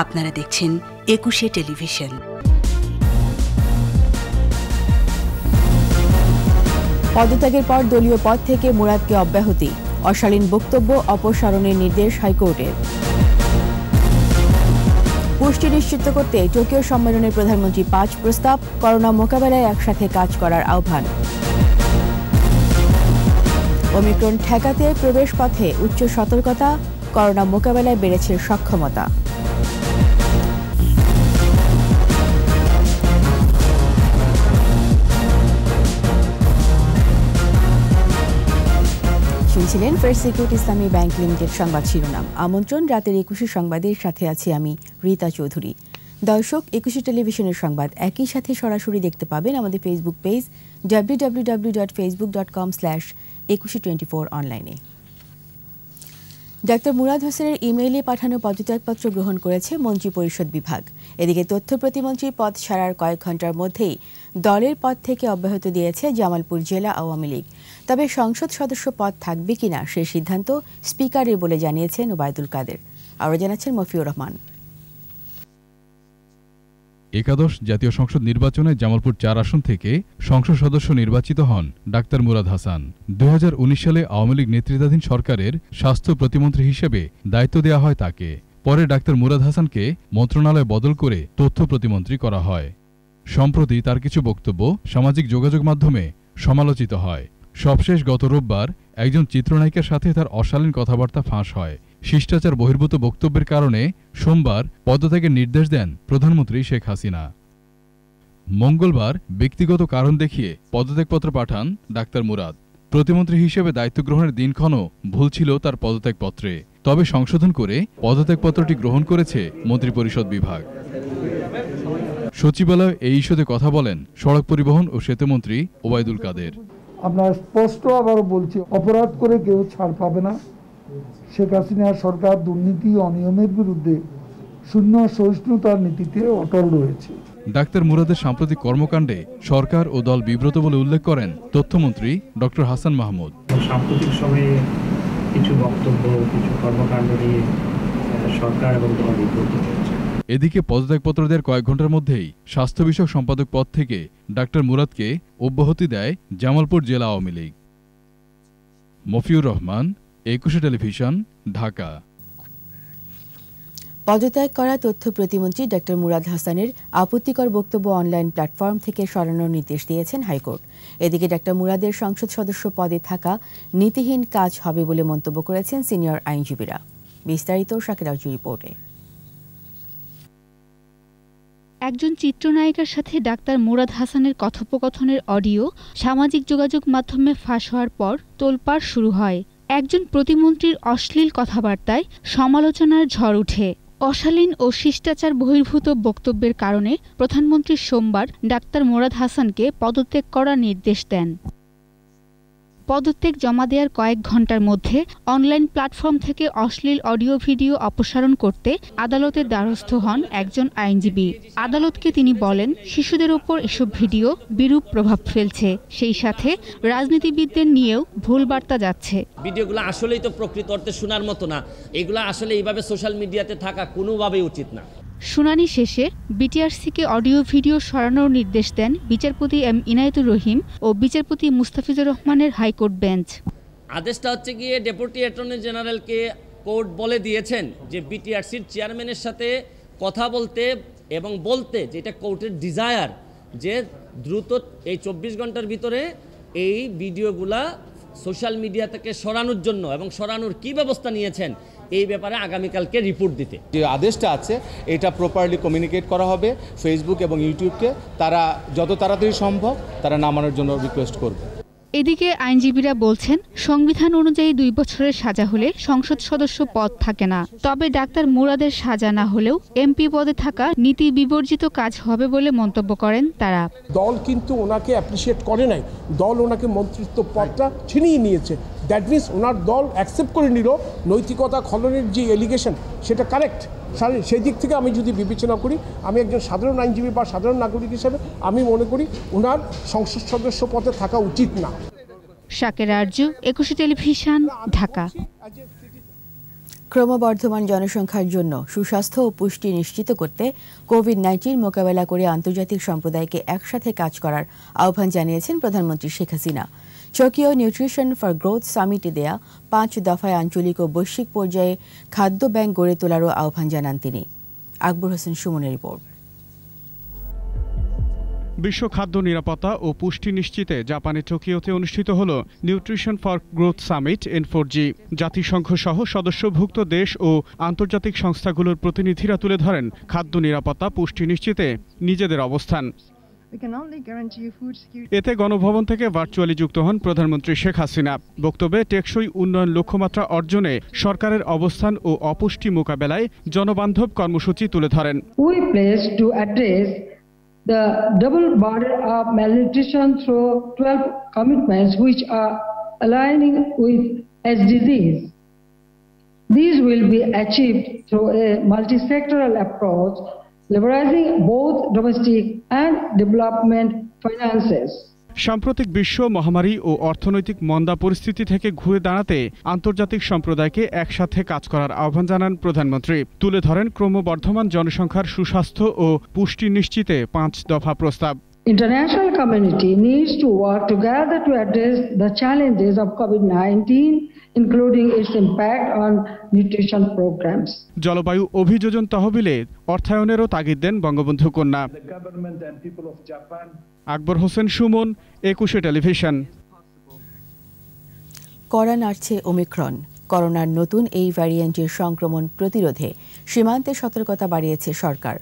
আপনারা দেখছেন ২১শে টেলিভিশন। পদত্যাগের পর দলীয় পদ থেকে মুরাদকে অব্যাহতি, অশালীন বক্তব্য অপসারণের নির্দেশ হাইকোর্টের। পুষ্টি নিশ্চিত করতে টোকিও সম্মেলনে প্রধানমন্ত্রী ৫ প্রস্তাব, করোনা মোকাবেলায় একসাথে কাজ করার আহ্বান। ওমিক্রন ঠেকাতে প্রবেশ পথে উচ্চ সতর্কতা, করোনা মোকাবেলায় বেড়েছে সক্ষমতা। শুনছিলেন ফার্স্ট সিকিউরিটি ইসলামী ব্যাংক লিমিটেড সংবাদ শিরোনাম। আমন্ত্রণ রাতের ২১শে সংবাদের সাথে আছি আমি রীতা চৌধুরী। দর্শক, ২১শে টেলিভিশনের সংবাদ একই সাথে সরাসরি দেখতে পাবেন আমাদের ফেসবুক পেজ www.facebook.com/2124 অনলাইনে। ডাক্তার মুরাদ হোসেনের ইমেইলে পাঠানো পদত্যাগপত্র গ্রহণ করেছে মন্ত্রিপরিষদ বিভাগ। এদিকে তথ্য প্রতিমন্ত্রীর পদ ছাড়ার কয়েক ঘন্টার মধ্যেই দলের পদ থেকে অব্যাহতি দিয়েছে জামালপুর জেলা আওয়ামী লীগ। তবে সংসদ সদস্য পদ থাকবে কিনা সে সিদ্ধান্ত স্পিকারের বলে জানিয়েছেন ওবায়দুল কাদের। আরও জানাচ্ছেন মফিউর রহমান। একাদশ জাতীয় সংসদ নির্বাচনে জামালপুর ৪ আসন থেকে সংসদ সদস্য নির্বাচিত হন ডাক্তার মুরাদ হাসান। ২০১৯ সালে আওয়ামী লীগ নেতৃত্বাধীন সরকারের স্বাস্থ্য প্রতিমন্ত্রী হিসেবে দায়িত্ব দেওয়া হয় তাকে। পরে ডাক্তার মুরাদ হাসানকে মন্ত্রণালয় বদল করে তথ্য প্রতিমন্ত্রী করা হয়। সম্প্রতি তার কিছু বক্তব্য সামাজিক যোগাযোগ মাধ্যমে সমালোচিত হয়। সবশেষ গত রোববার একজন চিত্রনায়িকার সাথে তার অশালীন কথাবার্তা ফাঁস হয়। শিষ্টাচার বহির্ভূত বক্তব্যের কারণে সোমবার পদত্যাগের নির্দেশ দেন প্রধানমন্ত্রী শেখ হাসিনা। মঙ্গলবার ব্যক্তিগত কারণ দেখিয়ে পদত্যাগপত্র পাঠান ডাক্তার মুরাদ। প্রতিমন্ত্রী হিসেবে দায়িত্ব গ্রহণের দিনক্ষণও ভুল ছিল তার পদত্যাগপত্রে, তবে সংশোধন করে পদত্যাগপত্রটি গ্রহণ করেছে মন্ত্রিপরিষদ বিভাগ। সচিবালয়ে এই ইস্যুতে কথা বলেন সড়ক পরিবহন ও সেতুমন্ত্রী ওবায়দুল কাদের। আমরা স্পষ্ট আবারও বলছি, অপরাধ করে কেউ ছাড় পাবে না। শেখ হাসিনা সরকার দুর্নীতি অনিয়মের বিরুদ্ধে শূন্য সহিষ্ণুতার নীতিতে অটল রয়েছে। ডাক্তার মুরাদের সাম্প্রতিক কর্মকাণ্ডে সরকার ও দল বিব্রত বলে উল্লেখ করেন তথ্যমন্ত্রী ডক্টর হাসান মাহমুদ। সাম্প্রতিক সময়ে কিছু বক্তব্য, কিছু কর্মকাণ্ড নিয়ে সরকার এবং দল বিব্রত হয়েছে। এদিকে পদত্যাগপত্র দেওয়ার কয়েক ঘন্টার মধ্যেই স্বাস্থ্য বিষয়ক সম্পাদক পদ থেকে ডাক্তার মুরাদকে অব্যাহতি দেয় জামালপুর জেলা আওয়ামী লীগ। মফিউর রহমান, ২১শে টেলিভিশন, ঢাকা। পদত্যাগ করা তথ্য প্রতিমন্ত্রী ডাক্তার মুরাদ হাসানের আপত্তিকর বক্তব্য অনলাইন প্ল্যাটফর্ম থেকে সরানোর নির্দেশ দিয়েছেন হাইকোর্ট। এদিকে ডাক্তার মুরাদের সংসদ সদস্য পদে থাকা নীতিহীন কাজ হবে বলে মন্তব্য করেছেন সিনিয়র আইনজীবীরা। বিস্তারিত শাকির আরজু রিপোর্টে। একজন চিত্রনায়িকার সাথে ডাক্তার মুরাদ হাসানের কথোপকথনের অডিও সামাজিক যোগাযোগ মাধ্যমে ফাঁস হওয়ার পর তোলপাড় শুরু হয়। একজন প্রতিমন্ত্রীর অশ্লীল কথাবার্তায় সমালোচনার ঝড় ওঠে। অশালীন ও শিষ্টাচার বহির্ভূত বক্তব্যের কারণে প্রধানমন্ত্রী সোমবার ডাক্তার মুরাদ হাসানকে পদত্যাগ করার নির্দেশ দেন। পদত্যাগ জমা দেওয়ার কয়েক ঘন্টার মধ্যে অনলাইন প্ল্যাটফর্ম থেকে অশ্লীল অডিও ভিডিও অপসারণ করতে আদালতের দ্বারস্থ হন একজন আইনজীবী। আদালতকে তিনি বলেন, শিশুদের ওপর এসব ভিডিও বিরূপ প্রভাব ফেলছে, সেই সাথে রাজনীতিবিদদের নিয়েও ভুল বার্তা যাচ্ছে। ভিডিওগুলো আসলেই তো প্রকৃত অর্থে শোনার মতো না। এগুলো আসলে এইভাবে সোশ্যাল মিডিয়াতে থাকা কোনোভাবেই উচিত না। শুনানি শেষে বিটিআরসিকে অডিও ভিডিও সরানোর নির্দেশ দেন বিচারপতি এম ইনায়েতুর রহিম ও বিচারপতি মুস্তাফিজুর রহমানের হাইকোর্ট বেঞ্চ। আদেশটা হচ্ছে গিয়ে ডেপুটি অ্যাটর্নি জেনারেলকে কোর্ট বলে দিয়েছেন যে বিটিআরসির চেয়ারম্যানের সাথে কথা বলতে এবং বলতে, যেটা কোর্টের ডিজায়ার, যে দ্রুত এই ২৪ ঘন্টার ভিতরে এই ভিডিওগুলা সোশ্যাল মিডিয়া থেকে সরানোর জন্য এবং সরানোর কি ব্যবস্থা নিয়েছেন এই ব্যাপারে আগামীকালকে রিপোর্ট দিতে। যে আদেশটা আছে এটা প্রপারলি কমিউনিকেট করা হবে ফেসবুক এবং ইউটিউবকে। তারা যত তাড়াতাড়ি সম্ভব তারা নামানোর জন্য রিকোয়েস্ট করবে। এদিকে আইনজীবীরা বলছেন, সংবিধান অনুযায়ী ২ বছরের সাজা হলে সংসদ সদস্য পদ থাকে না। তবে ডাক্তার মুরাদের সাজা না হলেও এমপি পদে থাকা নীতি বিবর্জিত কাজ হবে বলে মন্তব্য করেন তারা। দল কিন্তু ওনাকে অ্যাপ্রিসিয়েট করে নাই, দল ওনাকে মন্ত্রিত্ব পদটা ছিনিয়ে নিয়েছে। দ্যাট মিনস ওনার দল অ্যাকসেপ্ট করে নিল নৈতিকতা খননের যে এলিগেশন সেটা কারেক্ট। সেই দিক থেকে আমি যদি বিবেচনা করি, আমি একজন সাধারণ আইনজীবী বা সাধারণ নাগরিক হিসেবে আমি মনে করি ওনার সংসদ সদস্য পদে থাকা উচিত না। শাকির আরজু, ২১শে টেলিভিশন, ঢাকা। ক্রমবর্ধমান জনসংখ্যার জন্য সুস্বাস্থ্য ও পুষ্টি নিশ্চিত করতে কোভিড-19 মোকাবেলা করে আন্তর্জাতিক সম্প্রদায়কে একসাথে কাজ করার আহ্বান জানিয়েছেন প্রধানমন্ত্রী Sheikh Hasina. Tokyo nutrition for growth সামিটে দেয়া 5 দফায় আঞ্চলিক ও বৈশ্বিক পর্যায়ে খাদ্য ব্যাংক গড়ে তোলারও আহ্বান জানান তিনি। আকবর হোসেন সুমনের রিপোর্ট। বিশ্ব খাদ্য নিরাপত্তা ও পুষ্টি নিশ্চিতে জাপানে টোকিওতে অনুষ্ঠিত হল nutrition for growth summit N4G। জাতিসংঘ সহ সদস্যভুক্ত দেশ ও আন্তর্জাতিক সংস্থাগুলোর প্রতিনিধিরা তুলে ধরেন খাদ্য নিরাপত্তা পুষ্টি নিশ্চিতে নিজেদের অবস্থান। এতে গণভবন থেকে ভার্চুয়ালি যুক্ত হন প্রধানমন্ত্রী শেখ হাসিনা। বক্তব্যে টেকসই উন্নয়ন লক্ষ্যমাত্রা অর্জনে সরকারের অবস্থান ও অপুষ্টি মোকাবেলায় জনবান্ধব কর্মসূচি তুলে ধরেন। The double border of malnutrition through 12 commitments which are aligning with SDGs. These will be achieved through a multi-sectoral approach, leveraging both domestic and development finances. সাম্প্রতিক বিশ্ব মহামারী ও অর্থনৈতিক মন্দা পরিস্থিতি থেকে ঘুরে দাঁড়াতে আন্তর্জাতিক সম্প্রদায়কে একসাথে কাজ করার আহ্বান জানান প্রধানমন্ত্রী। তুলে ধরেন ক্রমবর্ধমান জনসংখ্যার সুস্বাস্থ্য ও পুষ্টি নিশ্চিতে 5 দফা প্রস্তাব। International community needs to work together to address the challenges of COVID-19, including its impact on nutrition programs. জলবায়ু অভিযোজন তহবিলে অর্থায়নেরও তাগিদ দেন বঙ্গবন্ধু কন্যা। আকবর হোসেন সুমন, 21 টেলিভিশন। কড়া নাড়ছে ওমিক্রন। করোনার নতুন এই ভ্যারিয়েন্টের সংক্রমণ প্রতিরোধে সীমান্তে সতর্কতা বাড়িয়েছে সরকার।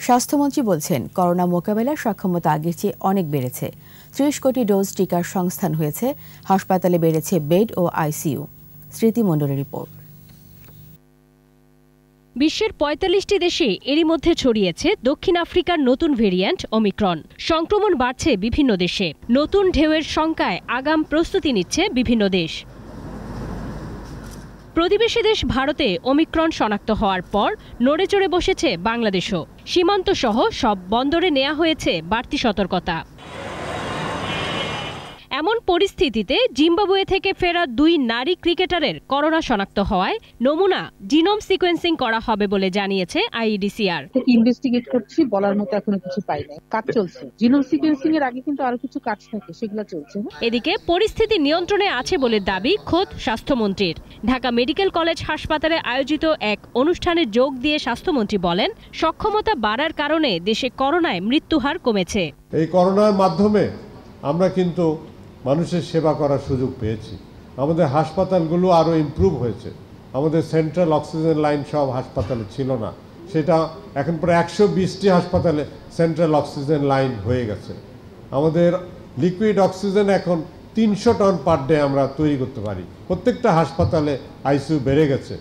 স্বাস্থ্যমন্ত্রী বলছেন, করোনা মোকাবেলার সক্ষমতা আগের চেয়ে অনেক বেড়েছে। 30 কোটি ডোজ টিকার সংস্থান হয়েছে। হাসপাতালে বেড়েছে বেড ও আইসিইউ। স্মৃতি মণ্ডলের রিপোর্ট। বিশ্বের 45টি দেশে এরই মধ্যে ছড়িয়েছে দক্ষিণ আফ্রিকার নতুন ভেরিয়েন্ট ওমিক্রন। সংক্রমণ বাড়ছে বিভিন্ন দেশে। নতুন ঢেউয়ের শঙ্কায় আগাম প্রস্তুতি নিচ্ছে বিভিন্ন দেশ। প্রতিবেশী দেশ ভারতে ওমিক্রন শনাক্ত হওয়ার পর নড়েচড়ে বসেছে বাংলাদেশও। সীমান্ত সহ সব বন্দরে নেওয়া হয়েছে বাড়তি সতর্কতা। এমন পরিস্থিতিতে জিম্বাবুয়ে থেকে ফেরা 2 নারী ক্রিকেটারের করোনা শনাক্ত হওয়ায় নমুনা জিনোম সিকোয়েন্সিং করা হবে বলে জানিয়েছে আইইডিসিআর। ইনভেস্টিগেট করছি, বলার মতো এখনো কিছু পাই নাই। কাজ চলছে। জিনোম সিকোয়েন্সিং এর আগে কিন্তু আরো কিছু কাজ থাকে, সেগুলো চলছে। এদিকে পরিস্থিতি নিয়ন্ত্রণে আছে বলে দাবি খোদ স্বাস্থ্যমন্ত্রীর। ঢাকা মেডিকেল কলেজ হাসপাতালে আয়োজিত এক অনুষ্ঠানে যোগ দিয়ে স্বাস্থ্যমন্ত্রী বলেন, সক্ষমতা বাড়ার কারণে দেশে করোনায় মৃত্যুহার কমেছে। এই করোনার মাধ্যমে আমরা কিন্তু মানুষের সেবা করার সুযোগ পেয়েছি। আমাদের হাসপাতালগুলো আরও ইমপ্রুভ হয়েছে। আমাদের সেন্ট্রাল অক্সিজেন লাইন সব হাসপাতালে ছিল না, সেটা এখন প্রায় 120টি হাসপাতালে সেন্ট্রাল অক্সিজেন লাইন হয়ে গেছে। আমাদের লিকুইড অক্সিজেন এখন 300 টন পার ডে আমরা তৈরি করতে পারি। প্রত্যেকটা হাসপাতালে আইসিইউ বেড়ে গেছে।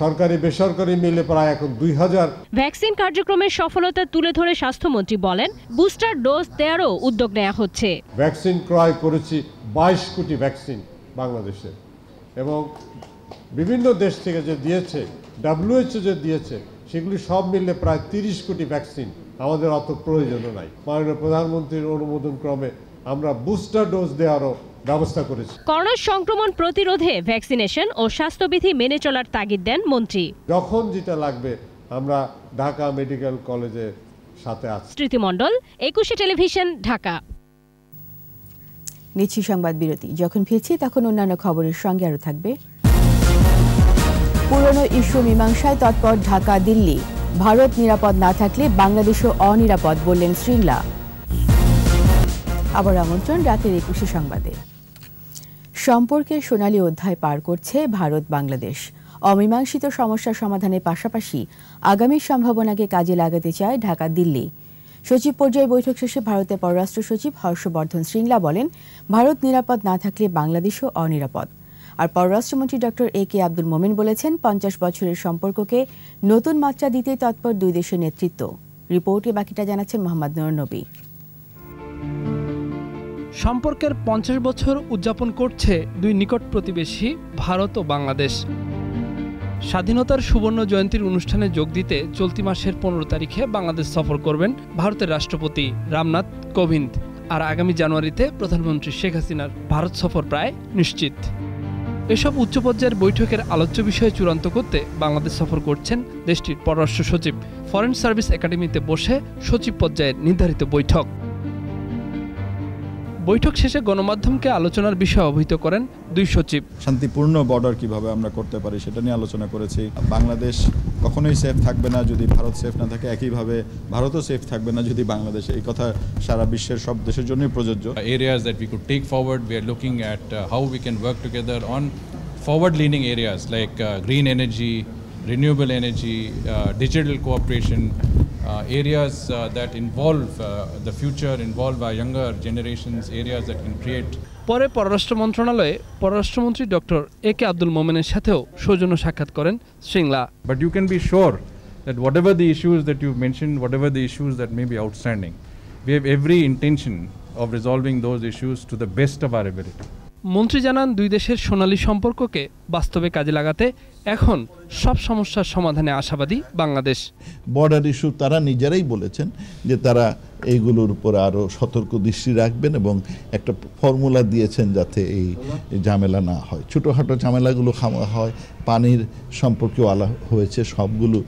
সরকারি বেসরকারি মিলে প্রায় এখন 2000। ভ্যাকসিন কার্যক্রমের সফলতা তুলে ধরে স্বাস্থ্যমন্ত্রী বলেন, বুস্টার ডোজ দেওয়ারও উদ্যোগ নেওয়া হচ্ছে। ভ্যাকসিন ক্রয় করেছি 22 কোটি ভ্যাকসিন বাংলাদেশে, এবং বিভিন্ন দেশ থেকে যে দিয়েছে, WHO যে দিয়েছে, সেগুলি সব মিললে প্রায় 30 কোটি ভ্যাকসিন। আমাদের অত প্রয়োজনও নাই। মাননীয় প্রধানমন্ত্রীর অনুমোদন ক্রমে আমরা বুস্টার ডোজ দেওয়ারও ব্যবস্থা করেছি। করোনা সংক্রমণ প্রতিরোধে ভ্যাকসিনেশন ও স্বাস্থ্যবিধি মেনে চলার তাগিদ দেন মন্ত্রী। যখন যেটা লাগবে আমরা ঢাকা মেডিকেল কলেজের সাথে আছি। স্মৃতি মণ্ডল, 21 টেলিভিশন, ঢাকা। নিচ্ছি সংবাদ বিরতি। যখন ফিরছি তখন অন্যান্য খবরের সঙ্গে আরও থাকবে। পুরনো ইস্যু মীমাংসায় তৎপর ঢাকা দিল্লি। ভারত নিরাপদ না থাকলে বাংলাদেশও অনিরাপদ বললেন শ্রীংলা। আবার আমন্ত্রণ রাতের 21 সংবাদে। সম্পর্কের সোনালী অধ্যায় পার করছে ভারত বাংলাদেশ। অমীমাংসিত সমস্যা সমাধানের পাশাপাশি আগামী সম্ভাবনাকে কাজে লাগাতে চায় ঢাকা দিল্লি। সচিব পর্যায়ে বৈঠক শেষে ভারতের পররাষ্ট্র সচিব হর্ষবর্ধন শ্রীংলা বলেন, ভারত নিরাপদ না থাকলে বাংলাদেশও অনিরাপদ। আর পররাষ্ট্রমন্ত্রী ডক্টর AK আব্দুল মোমেন বলেছেন, 50 বছরের সম্পর্ককে নতুন মাত্রা দিতে তৎপর দুই দেশের নেতৃত্ব। রিপোর্টে বাকিটা জানাচ্ছেন মোহাম্মদ নুর নবী। সম্পর্কের 50 বছর উদযাপন করছে দুই নিকট প্রতিবেশী ভারত ও বাংলাদেশ। স্বাধীনতার সুবর্ণ জয়ন্তীর অনুষ্ঠানে যোগ দিতে চলতি মাসের 15 তারিখে বাংলাদেশ সফর করবেন ভারতের রাষ্ট্রপতি রামনাথ কোবিন্দ। আর আগামী জানুয়ারিতে প্রধানমন্ত্রী শেখ হাসিনার ভারত সফর প্রায় নিশ্চিত। এসব উচ্চ পর্যায়ের বৈঠকের আলোচ্য বিষয়ে চূড়ান্ত করতে বাংলাদেশ সফর করছেন দেশটির পররাষ্ট্র সচিব। ফরেন সার্ভিস একাডেমিতে বসে সচিব পর্যায়ের নির্ধারিত বৈঠক। বৈঠক শেষে গণমাধ্যমকে আলোচনার বিষয়ে অবহিত করেন দুই সচিব। শান্তিপূর্ণ বর্ডার কিভাবে আমরা করতে পারি সেটা নিয়ে আলোচনা করেছি। বাংলাদেশ কখনোই সেফ থাকবে না যদি ভারত সেফ না থাকে, একইভাবে ভারতও সেফ থাকবে না যদি বাংলাদেশ। এই কথা সারা বিশ্বের সব দেশের জন্যই প্রযোজ্য। Areas that we could take forward, we are looking at how we can work together on forward-leaning areas like green energy, renewable energy, digital cooperation, areas that involve the future, involve our younger generations, areas that can create. পরে পররাষ্ট্র মন্ত্রণালয়ে পররাষ্ট্রমন্ত্রী doctor AK Abdul মোমেনের সাথেও সৌজন্য সাক্ষাৎ করেন Shringla. But you can be sure that whatever the issues that you've mentioned, whatever the issues that may be outstanding, we have every intention of resolving those issues to the best of our ability. মন্ত্রী জানান, দুই দেশের সোনালী সম্পর্ককে বাস্তবে কাজে লাগাতে এখন সব সমস্যার সমাধানে আশাবাদী বাংলাদেশ। বর্ডার ইস্যু তারা নিজেরাই বলেছেন যে তারা এইগুলোর উপর আরও সতর্ক দৃষ্টি রাখবেন এবং একটা ফর্মুলা দিয়েছেন যাতে এই ঝামেলা না হয়। ছোটোখাটো ঝামেলাগুলো খাওয়া হয়, পানির সম্পর্কেও হয়েছে, সবগুলো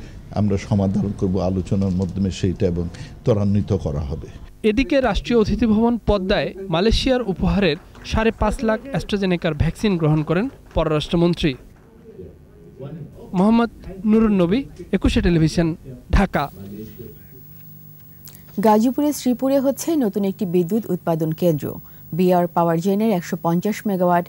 আমরা সমাধান করব আলোচনার মাধ্যমে সেইটা এবং ত্বরান্বিত করা হবে। এদিকে রাষ্ট্রীয় অতিথি ভবন পদ্মায় মালয়েশিয়ার উপহারের 5.5 লাখ অ্যাস্ট্রাজেনেকার ভ্যাকসিন গ্রহণ করেন পররাষ্ট্রমন্ত্রী। মোহাম্মদ নুরুন নবী, একুশে টেলিভিশন, ঢাকা। গাজীপুরের শ্রীপুরে হচ্ছে নতুন একটি বিদ্যুৎ উৎপাদন কেন্দ্র। বিআর পাওয়ার জেনের 150 মেগাওয়াট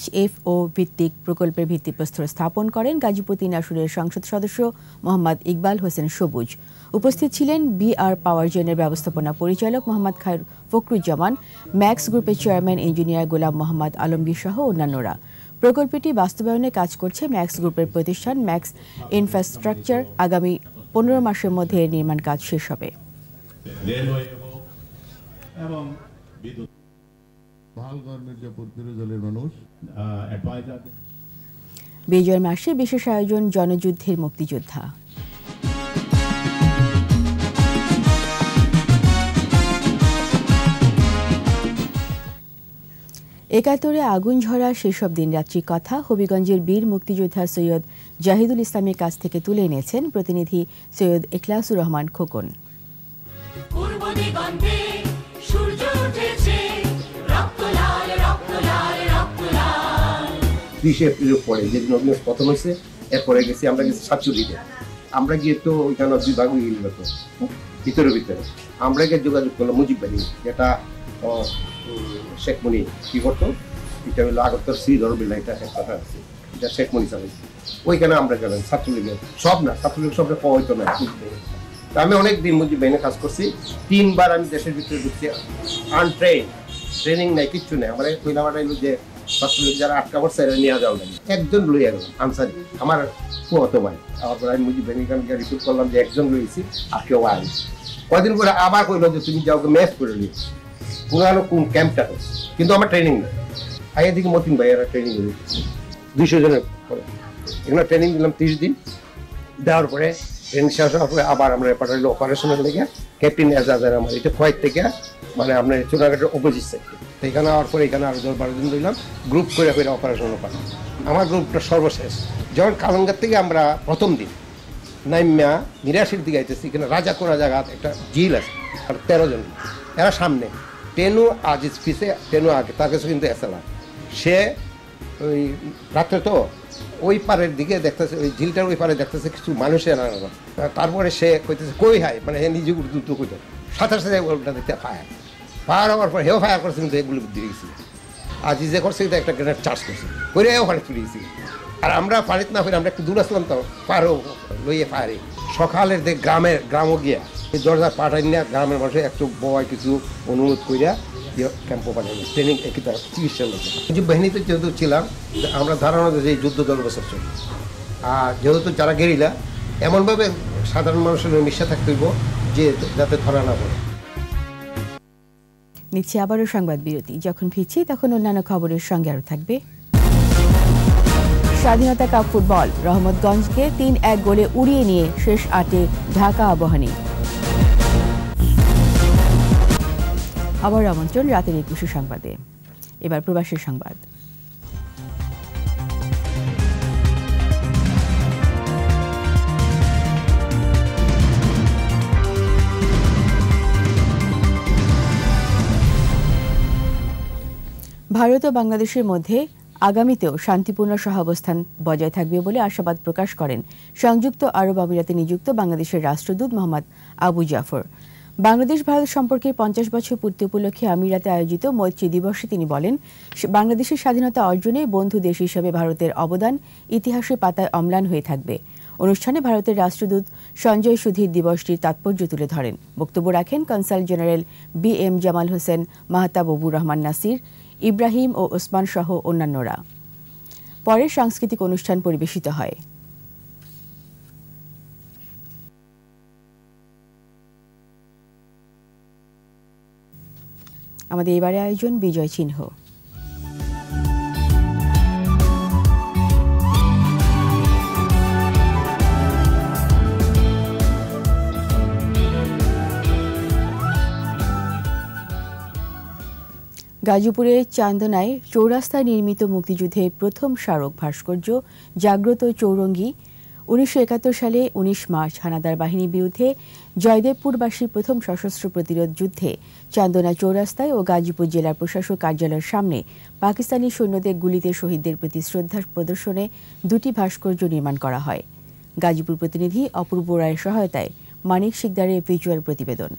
HFO ভিত্তিক প্রকল্পের ভিত্তিপ্রস্তর স্থাপন করেন গাজীপুর 3 আসনের সংসদ সদস্য মোহাম্মদ ইকবাল হোসেন সবুজ। উপস্থিত ছিলেন বিআর পাওয়ার জেনের ব্যবস্থাপনা পরিচালক মোহাম্মদ খায়র ফখরুজ্জামান, ম্যাক্স গ্রুপের চেয়ারম্যান ইঞ্জিনিয়ার গোলাম মোহাম্মদ আলমগীর সহ অন্যান্যরা। প্রকল্পটি বাস্তবায়নে কাজ করছে ম্যাক্স গ্রুপের প্রতিষ্ঠান ম্যাক্স ইনফ্রাস্ট্রাকচার। আগামী 15 মাসের মধ্যে এর নির্মাণ কাজ শেষ হবে। বিজয় মাসে বিশেষ আয়োজন জনযুদ্ধের মুক্তিযোদ্ধা। একাত্তরে আগুন ঝরা সেসব দিনরাত্রির কথা হবিগঞ্জের বীর মুক্তিযোদ্ধা সৈয়দ জাহিদুল ইসলামের কাছ থেকে তুলে এনেছেন প্রতিনিধি সৈয়দ এখলাসুর রহমান খোকন। পরে যেদিন অভিনয় প্রথম হয়েছে এরপরে গেছি আমরা গেছি 47-তে। আমরা গিয়ে তো ওইখানে 2 ভাগ হয়ে গেল তো ভিতরে আমরা গিয়ে যোগাযোগ করলাম মুজিব বাহিনী, যেটা শেখ মনি কি করতো, এটা হলো আগরতলা শ্রী ধরবিল্লা, এটা একটা কথা আছে, এটা শেখ মনি চালাইছে। ওইখানে আমরা গেলাম ছাত্রলীগের সব না, ছাত্রলীগ সবটা পাওয়া হইতো না। আমি অনেক দিন মুজিব বাহিনী কাজ করছি, 3 বার আমি দেশের ভিতরে ঢুকছি ট্রেনিং নাই, কিচ্ছু নেই। আমরা কইলাম যে ছাত্রলীগ যারা আটকা পড়ছে নিয়ে যাওয়া লাগে, একজন লইয়া গেল আনসারি আমার কুয়াতো ভাই। তারপর আমি মুজিব বাহিনী রিপোর্ট করলাম যে একজন লইছি আর কেউ আয়। কয়দিন পরে আবার কইলো যে তুমি যাও ম্যাচ করে নিও কোন ক্যাম্পটা, কিন্তু আমার ট্রেনিং নেই। আগে দিকে মতিন ভাই এরা ট্রেনিং 200 জনের পরে এগুলো ট্রেনিং দিলাম 30 দিন। দেওয়ার পরে ট্রেনিং শেষ হওয়ার পরে আবার আমরা পাঠাইলো অপারেশনের লেগে ক্যাপ্টেন এজাজের আমার এটা খোয়াইট থেকে, মানে আপনার চুনাঘাটের অপোজিট সাইড। তো এখানে হওয়ার পরে এখানে আরো 10-12 দিন দিলাম, গ্রুপ করে অপারেশনও পাঠাম। আমার গ্রুপটা সর্বশেষ যখন কালঙ্গার থেকে আমরা প্রথম দিন নাইমিয়া 89-র দিকে আইতেছি, এখানে রাজাকোনা জায়গা একটা ঝিল আছে, আর 13 জন এরা সামনে। টেনু আজিজ পিছে, টেনু আগে, তার কাছে কিন্তু এসেলা। সে ওই রাত্রে তো ওই পারের দিকে দেখতেছে, ওই ঝিলটার ওই পারে দেখতেছে কিছু মানুষের। তারপরে সে কইতেছে কই হাই, মানে হে নিজে দ্রুত কইতো, সাথে সাথে ওটা দেখতে ফায়ার হওয়ার পর হেও ফায়ার করছে, কিন্তু এগুলো দিয়ে গেছি। আজিজে করছে কিন্তু একটা গ্রেনেড চার্জ করছে, করে ওখানে চলে গেছি। আর আমরা পানিতে না করে আমরা একটু দূর আসলাম, তো পারও লইয়ে ফায়ারে। সকালের দিকে গ্রামও গিয়া এই দরজা পাঠাই না, গ্রামের মানুষের একটু বয় কিছু অনুরোধ করিয়া ক্যাম্পও পাঠাই ট্রেনিং একটা চিকিৎসার লোক। মুজিব বাহিনীতে যেহেতু ছিলাম, আমরা ধারণা যে যুদ্ধ 10 বছর চলে। আর যেহেতু যারা গেরিলা, এমনভাবে সাধারণ মানুষের মিশে থাকতে হইব যে যাতে ধরা না পড়ে। নিচ্ছে আবারও সংবাদ বিরতি। যখন ফিরছি তখন অন্যান্য খবরের সঙ্গে আরও থাকবে। স্বাধীনতা কাপ ফুটবল, রহমতগঞ্জকে 3-1 গোলে উড়িয়ে নিয়ে শেষ 8-এ ঢাকা আবাহনী। আবার আমন্ত্রণ রাতের 21 সংবাদে। এবার প্রবাসী সংবাদ। ভারত ও বাংলাদেশের মধ্যে আগামীতেও শান্তিপূর্ণ সহাবস্থান বজায় থাকবে বলে আশাবাদ প্রকাশ করেন সংযুক্ত আরব আমিরাতে নিযুক্ত বাংলাদেশের রাষ্ট্রদূত মোহাম্মদ আবু জাফর। বাংলাদেশ ভারত সম্পর্কের 50 বছর পূর্তি উপলক্ষে আমিরাতে আয়োজিত মৈত্রী দিবসে তিনি বলেন, বাংলাদেশের স্বাধীনতা অর্জনে বন্ধু দেশ হিসেবে ভারতের অবদান ইতিহাসের পাতায় অম্লান হয়ে থাকবে। অনুষ্ঠানে ভারতের রাষ্ট্রদূত সঞ্জয় সুধীর দিবসটির তাৎপর্য তুলে ধরেন। বক্তব্য রাখেন consul general BM Jamal Hossain, Mahtabur Rahman Nasir, Ibrahim ও ওসমান সহ অন্যান্যরা। পরে সাংস্কৃতিক অনুষ্ঠান পরিবেশিত হয়। আমাদের এবারে আয়োজন বিজয় চিহ্ন। গাজীপুরের চান্দনায় চৌরাস্তায় নির্মিত মুক্তিযুদ্ধের প্রথম স্মারক ভাস্কর্য জাগ্রত চৌরঙ্গী 1971 সালে 19 মার্চ হানাদার বাহিনীর বিরুদ্ধে জয়দেবপুরবাসীর প্রথম সশস্ত্র প্রতিরোধ যুদ্ধে চান্দনা চৌরাস্তায় ও গাজীপুর জেলা প্রশাসক কার্যালয়ের সামনে পাকিস্তানি সৈন্যদের গুলিতে শহীদদের প্রতি শ্রদ্ধা প্রদর্শনে দুটি ভাস্কর্য নির্মাণ করা হয়। গাজীপুর প্রতিনিধি অপূর্ব রায়ের সহায়তায় মানিক শিকদারের ভিজুয়াল প্রতিবেদন।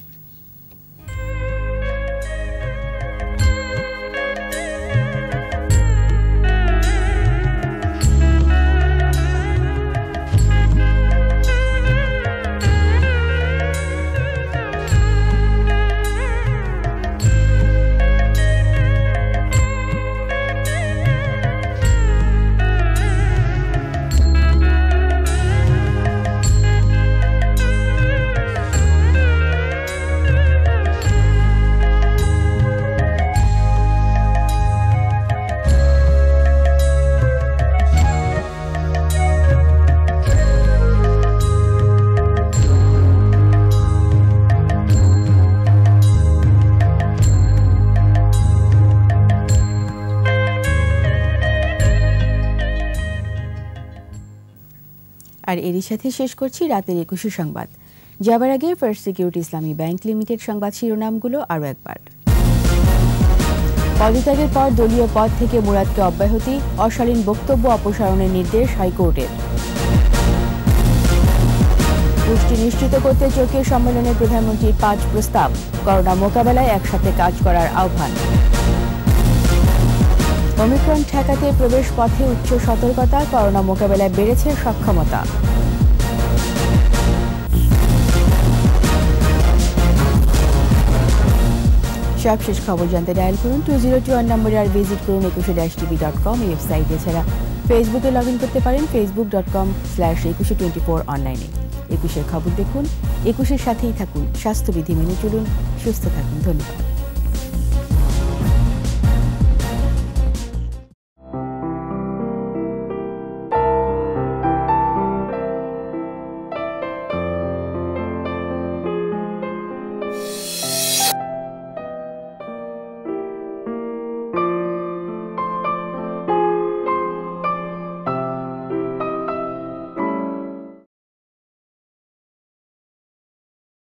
আর এরই সাথে শেষ করছি রাতের 21 সংবাদ। যাবার আগে ফার্স্ট সিকিউরিটি ইসলামী ব্যাংক লিমিটেড সংবাদ শিরোনামগুলো আরও একবার। পদত্যাগের পর দলীয় পদ থেকে মুরাদকে অব্যাহতি, অশালীন বক্তব্য অপসারণের নির্দেশ হাইকোর্টের। পুষ্টি নিশ্চিত করতে টোকিও সম্মেলনে প্রধানমন্ত্রীর 5 প্রস্তাব, করোনা মোকাবেলায় একসাথে কাজ করার আহ্বান। ওমিক্রন ঠেকাতে প্রবেশ পথে উচ্চ সতর্কতা, করোনা মোকাবেলায় বেড়েছে সক্ষমতা। সবশেষ খবর জানতে ডায়াল করুন 2021 নম্বরে আর ভিজিট করুন 21-tv.com এই ওয়েবসাইট। এছাড়া ফেসবুকে লগ ইন করতে পারেন facebook.com/2124 অনলাইনে। 21-এর খবর দেখুন, 21-এর সাথেই থাকুন, স্বাস্থ্যবিধি মেনে চলুন, সুস্থ থাকুন। ধন্যবাদ।